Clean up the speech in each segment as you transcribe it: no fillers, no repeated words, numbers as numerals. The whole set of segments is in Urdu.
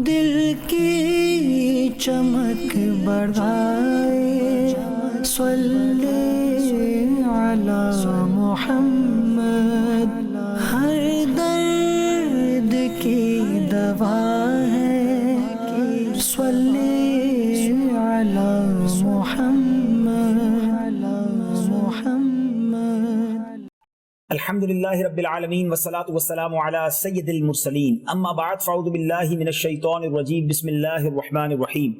دل کی چمک بڑھائے صلی علی محمد، ہر درد کی دوا ہے صلی علی محمد۔ الحمدللہ رب العالمین والصلاة والسلام علی سید المرسلین، اما بعد فاعوذ باللہ من الشیطان الرجیم، بسم اللہ الرحمن الرحیم۔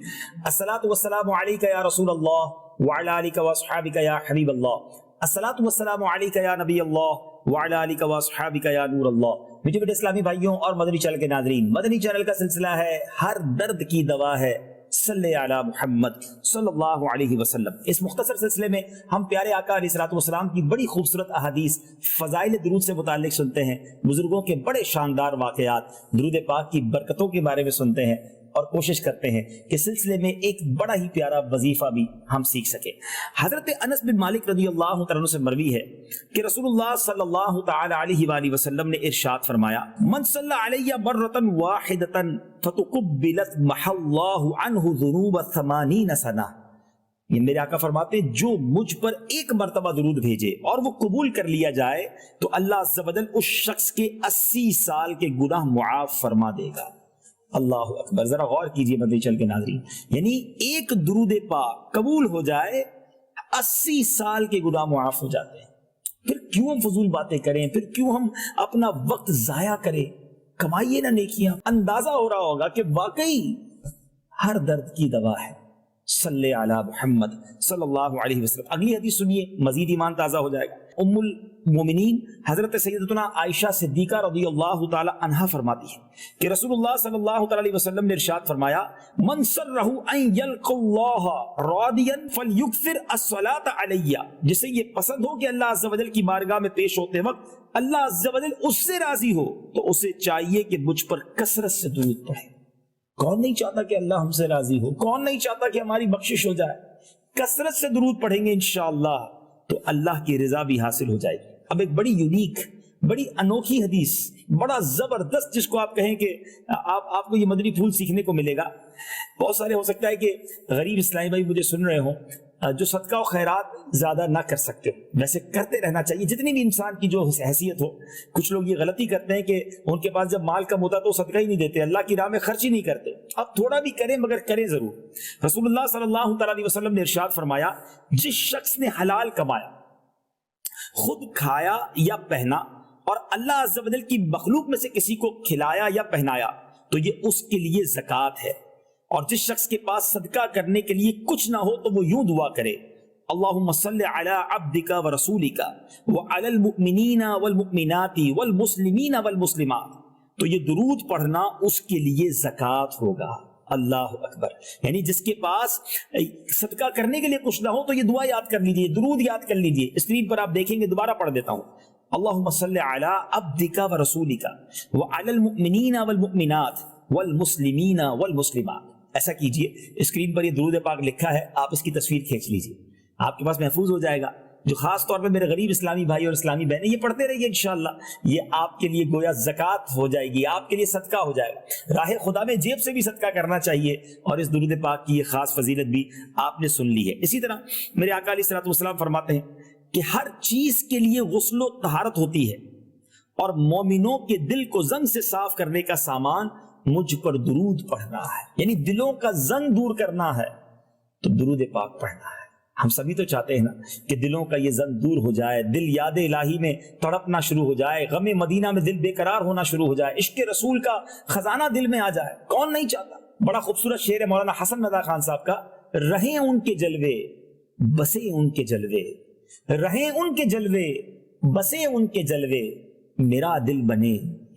الصلاة والسلام علیک یا رسول اللہ وعلی آلک واصحابک یا حبیب اللہ، الصلاة والسلام علیک یا نبی اللہ وعلی آلک واصحابک یا نور اللہ۔ میٹھے میٹھے اسلامی بھائیوں اور مدنی چینل کے ناظرین، مدنی چینل کا سلسلہ ہے ہر درد کی دوا ہے صلی علی محمد صلی اللہ علیہ وسلم۔ اس مختصر سلسلے میں ہم پیارے آقا علیہ الصلوۃ والسلام کی بڑی خوبصورت احادیث فضائل درود سے متعلق سنتے ہیں، بزرگوں کے بڑے شاندار واقعات، درود پاک کی برکتوں کے بارے میں سنتے ہیں اور کوشش کرتے ہیں کہ سلسلے میں ایک بڑا ہی پیارا وظیفہ بھی ہم سیکھ سکیں۔ حضرت انس بن مالک رضی اللہ تعالیٰ عنہ سے مروی ہے کہ رسول اللہ صلی اللہ تعالی علیہ وآلہ وسلم نے ارشاد فرمایا، من صلی علی مرۃ واحدۃ فتقبلت محى اللہ عنہ ذنوب 80 سنہ۔ یہ میرے آقا فرماتے ہیں جو مجھ پر ایک مرتبہ درود بھیجے اور وہ قبول کر لیا جائے تو اللہ عز و جل اس شخص کے 80 سال کے گناہ معاف فرما دے گا۔ اللہ اکبر، ذرا غور کیجئے مدنی چینل کے ناظرین، یعنی ایک درود پاک قبول ہو جائے 80 سال کے گناہ معاف ہو جاتے ہیں۔ پھر کیوں ہم فضول باتیں کریں، پھر کیوں ہم اپنا وقت ضائع کریں؟ کمائیے نہ نیکیاں۔ اندازہ ہو رہا ہوگا کہ واقعی ہر درد کی دوا ہے صلی علی محمد صلی اللہ علیہ وسلم۔ اگلی حدیث سنیے، مزید ایمان تازہ ہو جائے گا۔ ام المومنین حضرت سیدتنا عائشہ صدیقہ رضی اللہ تعالی عنہا فرماتی ہے کہ رسول اللہ صلی اللہ تعالی علیہ وسلم نے ارشاد فرمایا، من سرہ ان یلقى اللہ راضیا فلیکثر الصلاۃ علی، جسے یہ پسند ہو کہ اللہ عز و جل کی بارگاہ میں پیش ہوتے وقت اللہ عز و جل اس سے راضی ہو تو اسے چاہیے کہ مجھ پر کثرت سے درود پڑھے۔ کون نہیں چاہتا کہ اللہ ہم سے راضی ہو؟ کون نہیں چاہتا کہ ہماری بخشش ہو جائے؟ کثرت سے درود پڑھیں گے انشاءاللہ تو اللہ کی رضا بھی حاصل ہو جائے گی۔ اب ایک بڑی یونیک، بڑی انوکھی حدیث، بڑا زبردست، جس کو آپ کہیں کہ آپ کو یہ مدنی پھول سیکھنے کو ملے گا۔ بہت سارے ہو سکتا ہے کہ غریب اسلامی بھائی مجھے سن رہے ہوں جو صدقہ و خیرات زیادہ نہ کر سکتے ہو، ویسے کرتے رہنا چاہیے جتنی بھی انسان کی جو حیثیت ہو۔ کچھ لوگ یہ غلطی کرتے ہیں کہ ان کے پاس جب مال کم ہوتا تو صدقہ ہی نہیں دیتے، اللہ کی راہ میں خرچ ہی نہیں کرتے۔ اب تھوڑا بھی کریں مگر کریں ضرور۔ رسول اللہ صلی اللہ تعالی علیہ وسلم نے ارشاد فرمایا، جس شخص نے حلال کمایا، خود کھایا یا پہنا اور اللہ عز و جل کی مخلوق میں سے کسی کو کھلایا یا پہنایا تو یہ اس کے لیے زکوٰۃ ہے۔ اور جس شخص کے پاس صدقہ کرنے کے لیے کچھ نہ ہو تو وہ یوں دعا کرے، اللہم صلی علی عبدک و رسولک وعلی المؤمنین والمؤمنات والمسلمین والمسلمات، تو یہ درود پڑھنا اس کے لیے زکوٰۃ ہوگا۔ اللہ اکبر، یعنی جس کے پاس صدقہ کرنے کے لیے کچھ نہ ہو تو یہ دعا یاد کر لیجیے، درود یاد کر لیجیے۔ اسکرین پر آپ دیکھیں گے، دوبارہ پڑھ دیتا ہوں، اللہم صلی علی عبدک و رسولک وعلی المؤمنین والمؤمنات والمسلمین والمسلمات۔ ایسا کیجئے، اسکرین پر یہ درود پاک لکھا ہے، آپ اس کی تصویر کھینچ لیجئے، آپ کے پاس محفوظ ہو جائے گا۔ جو خاص طور پہ میرے غریب اسلامی بھائی اور اسلامی بہنیں یہ پڑھتے رہیے انشاءاللہ، یہ آپ کے لیے گویا زکوٰۃ ہو جائے گی، آپ کے لیے صدقہ ہو جائے گا۔ راہ خدا میں جیب سے بھی صدقہ کرنا چاہیے، اور اس درود پاک کی یہ خاص فضیلت بھی آپ نے سن لی ہے۔ اسی طرح میرے آقا علیہ الصلوۃ والسلام فرماتے ہیں کہ ہر چیز کے لیے غسل و طہارت ہوتی ہے، اور مومنوں کے دل کو زنگ سے صاف کرنے کا سامان مجھ پر درود پڑھنا ہے، یعنی دلوں کا زنگ دور کرنا ہے تو درود پاک پڑھنا ہے۔ ہم سبھی تو چاہتے ہیں نا کہ دلوں کا یہ زنگ دور ہو جائے، دل یاد الہی میں تڑپنا شروع ہو جائے، غم مدینہ میں دل بے قرار ہونا شروع ہو جائے، عشق رسول کا خزانہ دل میں آ جائے۔ کون نہیں چاہتا؟ بڑا خوبصورت شعر ہے مولانا حسن رضا خان صاحب کا، رہیں ان کے جلوے بسیں ان کے جلوے، رہیں ان کے جلوے بسیں ان کے جلوے، میرا دل بنے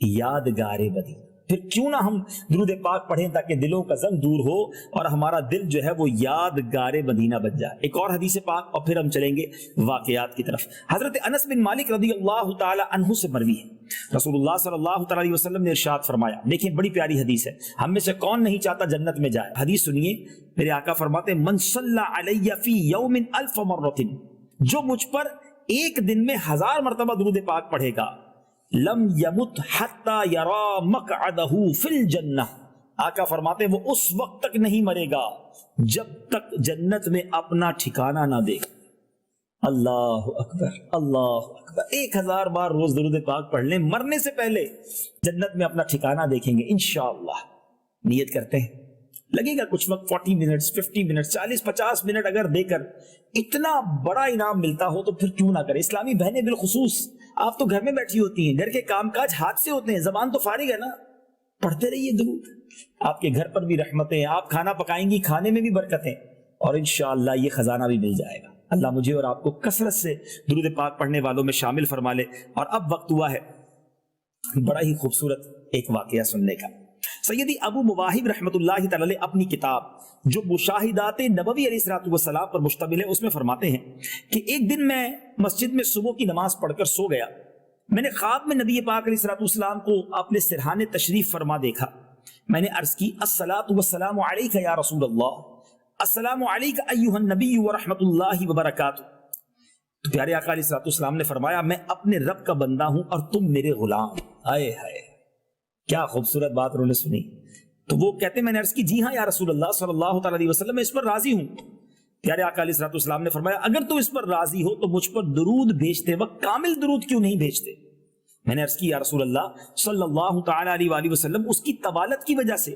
یادگار مدینہ۔ پھر کیوں نہ ہم درود پاک پڑھیں تاکہ دلوں کا زنگ دور ہو اور ہمارا دل جو ہے وہ یادگار مدینہ بن جائے۔ ایک اور حدیث پاک اور پھر ہم چلیں گے واقعات کی طرف۔ حضرت انس بن مالک رضی اللہ تعالی عنہ سے مروی ہے، رسول اللہ صلی اللہ تعالی علیہ وسلم نے ارشاد فرمایا، دیکھیں بڑی پیاری حدیث ہے، ہم میں سے کون نہیں چاہتا جنت میں جائے؟ حدیث سنیے، میرے آقا فرماتے ہیں، من صلی علی فی یوم 1000 مرۃ، جو مجھ پر ایک دن میں 1000 مرتبہ درود پاک پڑھے گا، لم یمت حتی یرا مقعدہ فی الجنہ، آقا فرماتے ہیں وہ اس وقت تک نہیں مرے گا جب تک جنت میں اپنا ٹھکانہ نہ دیکھے. اللہ اکبر اللہ اکبر. 1000 بار روز درود پاک پڑھ لیں, مرنے سے پہلے جنت میں اپنا ٹھکانہ دیکھیں گے انشاءاللہ. نیت کرتے ہیں, لگے گا کچھ وقت, 40 منٹ 50 منٹ 40-50 منٹ اگر دے کر اتنا بڑا انعام ملتا ہو تو پھر کیوں نہ کرے. اسلامی بہنیں بالخصوص, آپ تو گھر میں بیٹھی ہوتی ہیں, گھر کے کام کاج ہاتھ سے ہوتے ہیں, زبان تو فارغ ہے نا, پڑھتے رہیے درود. آپ کے گھر پر بھی رحمتیں, آپ کھانا پکائیں گی کھانے میں بھی برکتیں, اور انشاءاللہ یہ خزانہ بھی مل جائے گا. اللہ مجھے اور آپ کو کثرت سے درود پاک پڑھنے والوں میں شامل فرما لے. اور اب وقت ہوا ہے بڑا ہی خوبصورت ایک واقعہ سننے کا. سیدی ابو مواہب رحمۃ اللہ تعالی اپنی کتاب جو مشاہدات نبوی علیہ السلام پر مشتمل ہے اس میں فرماتے ہیں کہ ایک دن میں مسجد میں صبح کی نماز پڑھ کر سو گیا. میں نے خواب میں نبی پاک علیہ السلام کو اپنے سرحان تشریف فرما دیکھا. میں نے عرض کی الصلاۃ والسلام علیک یا رسول اللہ, السلام علیک ایھا النبی ورحمۃ اللہ وبرکاتہ. تو پیارے آقا علیہ السلام نے فرمایا میں اپنے رب کا بندہ ہوں اور تم میرے غلام. ہائے ہائے کیا خوبصورت بات انہوں نے سنی. تو وہ کہتے ہیں میں نے عرض کی جی ہاں یا رسول اللہ صلی اللہ تعالی علیہ وسلم میں اس پر راضی ہوں. پیارے آقا علیہ السلام نے فرمایا اگر تو اس پر راضی ہو تو مجھ پر درود بھیجتے وقت کامل درود کیوں نہیں بھیجتے. میں نے عرض کی یا رسول اللہ صلی اللہ تعالی علیہ وآلہ وسلم اس کی طوالت کی وجہ سے.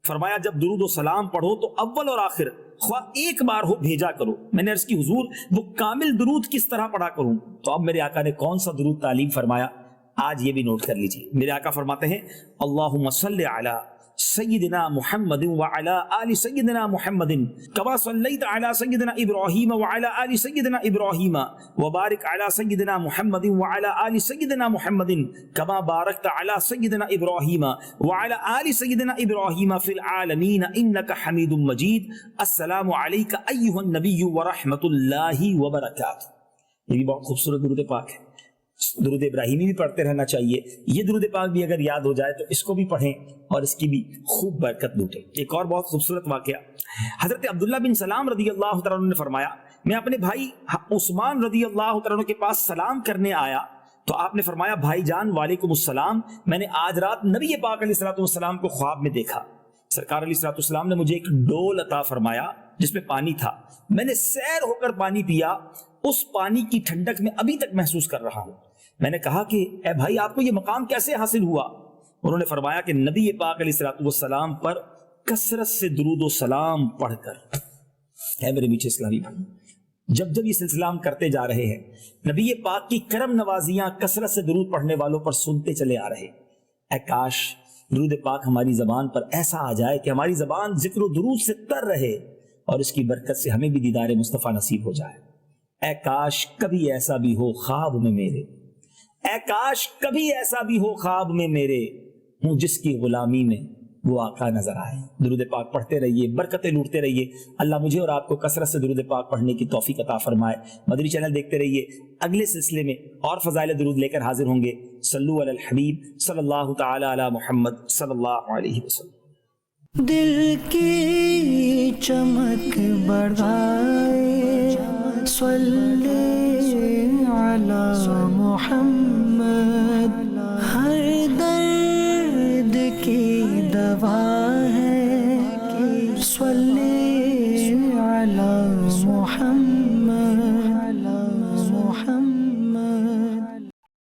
فرمایا جب درود و سلام پڑھو تو اول اور آخر خواہ ایک بار ہو بھیجا کرو. میں نے عرض کی حضور وہ کامل درود کس طرح پڑھا کروں. تو اب میرے آقا نے کون سا درود تعلیم فرمایا, آج یہ بھی نوٹ کر لیجیے. میرے آقا فرماتے ہیں اللہم صلی علی سیدنا محمد وعلی آل سیدنا محمد کما صلیت علی سیدنا ابراہیم وعلی آل سیدنا ابراہیم وبارک علی سیدنا محمد وعلی آل سیدنا محمد کما بارکت علی سیدنا ابراہیم وعلی آل سیدنا ابراہیم فی العالمین انک حمید مجید. السلام علیک ایھا النبی ورحمۃ اللہ وبرکاتہ. یہ بھی بہت خوبصورت درود پاک ہے. درود ابراہیمی بھی پڑھتے رہنا چاہیے. یہ درود پاک بھی اگر یاد ہو جائے تو اس کو بھی پڑھیں اور اس کی بھی خوب برکت لوٹیں. ایک اور بہت خوبصورت واقعہ, حضرت عبداللہ بن سلام رضی اللہ تعالیٰ عنہ نے فرمایا میں اپنے بھائی عثمان رضی اللہ تعالیٰ عنہ کے پاس سلام کرنے آیا تو آپ نے فرمایا بھائی جان وعلیکم السلام, میں نے آج رات نبی پاک علیہ السلام کو خواب میں دیکھا. سرکار علیہ السلام نے مجھے ایک ڈول عطا فرمایا جس میں پانی تھا. میں نے سیر ہو کر پانی پیا, اس پانی کی ٹھنڈک میں ابھی تک محسوس کر رہا ہوں. میں نے کہا کہ اے بھائی آپ کو یہ مقام کیسے حاصل ہوا. انہوں نے فرمایا کہ نبی پاک علیہ السلام پر کثرت سے درود و سلام پڑھ کر. ہے میرے میٹھے اسلامی بھائی, جب جب یہ سلسلہ ہم کرتے جا رہے ہیں نبی پاک کی کرم نوازیاں کثرت سے درود پڑھنے والوں پر سنتے چلے آ رہے. اے کاش درود پاک ہماری زبان پر ایسا آ جائے کہ ہماری زبان ذکر و درود سے تر رہے اور اس کی برکت سے ہمیں بھی دیدار مصطفیٰ نصیب ہو جائے. اے کاش کبھی ایسا بھی ہو خواب میں میرے, اے کاش کبھی ایسا بھی ہو خواب میں میرے, ہوں جس کی غلامی میں وہ آقا نظر آئے. درود پاک پڑھتے رہیے, برکتیں لوٹتے رہیے. اللہ مجھے اور آپ کو کثرت سے درود پاک پڑھنے کی توفیق عطا فرمائے. مدنی چینل دیکھتے رہیے, اگلے سلسلے میں اور فضائل درود لے کر حاضر ہوں گے. صلو علی الحبیب صلی اللہ تعالی علی محمد صلی اللہ علیہ وسلم. دل کی چمک بڑھائے صلی علی محمد